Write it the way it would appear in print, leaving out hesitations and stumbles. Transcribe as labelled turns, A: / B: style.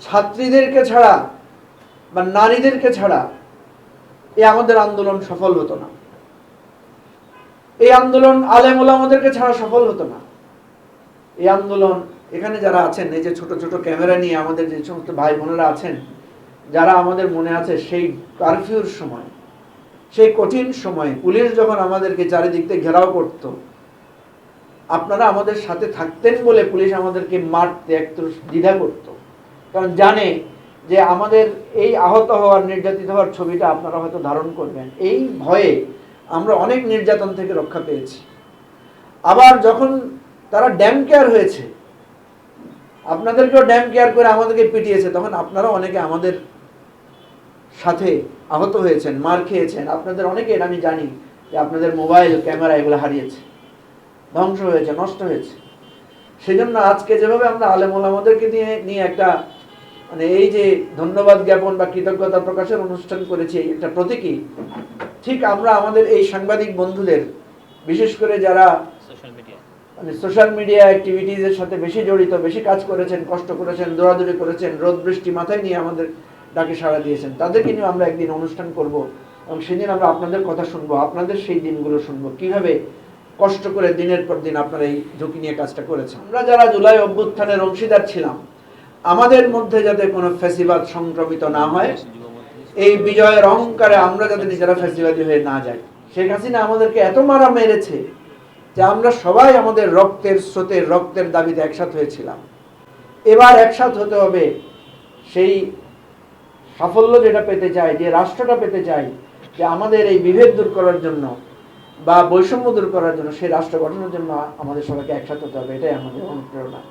A: ছাত্রীদেরকে ছাড়া বা নারীদেরকে ছাড়া এই আমাদের আন্দোলন সফল হতো না। এই আন্দোলন আলেম ওলামাদেরকে ছাড়া সফল হতো না। এই আন্দোলন এখানে যারা আছেন, এই যে ছোট ছোট ক্যামেরা নিয়ে আমাদের যে সমস্ত ভাই বোনেরা আছেন, যারা আমাদের মনে আছে সেই কারফিউর সময়, সেই কঠিন সময়ে পুলিশ যখন আমাদেরকে চারিদিক থেকে ঘেরাও করত, আপনারা আমাদের সাথে থাকতেন বলে পুলিশ আমাদেরকে মারতে একটু দ্বিধা করত, কারণ জানে যে আমাদের এই আহত হওয়ার, নির্যাতিত হওয়ার ছবিটা আপনারা হয়তো ধারণ করবেন। এই ভয়ে আমরা অনেক নির্যাতন থেকে রক্ষা পেয়েছি। আবার যখন তারা ড্যাম কেয়ার হয়েছে, আপনাদেরকেও ড্যাম কেয়ার করে আমাদেরকে পিটিয়েছে, তখন আপনারা অনেকে আমাদের সাথে আহত হয়েছেন, মার খেয়েছেন। আপনাদের অনেকের আমি জানি যে আপনাদের মোবাইল, ক্যামেরা এগুলো হারিয়েছে, ধ্বংস হয়েছে, নষ্ট হয়েছে। সেজন্য আজকে যেভাবে আমরা আলেম ওলামাদেরকে নিয়ে একটা মানে এই যে ধন্যবাদ জ্ঞাপন বা কৃতজ্ঞতা প্রকাশের অনুষ্ঠান করেছি, একটা প্রতীকী, ঠিক আমরা আমাদের এই সাংবাদিক বন্ধুদের, বিশেষ করে যারা সোশ্যাল মিডিয়া অ্যাক্টিভিটিজের সাথে বেশি জড়িত, বেশি কাজ করেছেন, কষ্ট করেছেন, দৌড়াদৌড়ি করেছেন, রোদ বৃষ্টি মাথায় নিয়ে আমাদের ডাকে সাড়া দিয়েছেন, তাদেরকে নিয়ে আমরা একদিন অনুষ্ঠান করব এবং সেদিন আমরা আপনাদের কথা শুনবো, আপনাদের সেই দিনগুলো শুনবো, কিভাবে কষ্ট করে দিনের পর দিন আপনারা এই ঝুঁকি নিয়ে কাজটা করেছেন। আমরা যারা জুলাই অভ্যুত্থানের অংশীদার ছিলাম, আমাদের মধ্যে যাতে কোনো ফ্যাসিবাদ সংক্রমিত না হয়, এই বিজয়ের অহংকারে আমরা যাতে নিজেরা ফ্যাসিবাদী হয়ে না যাই। শেখ হাসিনা আমাদেরকে এত মারা মেরেছে যে আমরা সবাই আমাদের রক্তের স্রোতের, রক্তের দাবিতে একসাথ হয়েছিলাম। এবার একসাথ হতে হবে সেই সাফল্য যেটা পেতে চাই, যে রাষ্ট্রটা পেতে চাই, যে আমাদের এই বিভেদ দূর করার জন্য বা বৈষম্য দূর করার জন্য, সেই রাষ্ট্র গঠনের জন্য আমাদের সবাইকে একসাথে হতে হবে। এটাই আমাদের অনুপ্রেরণা।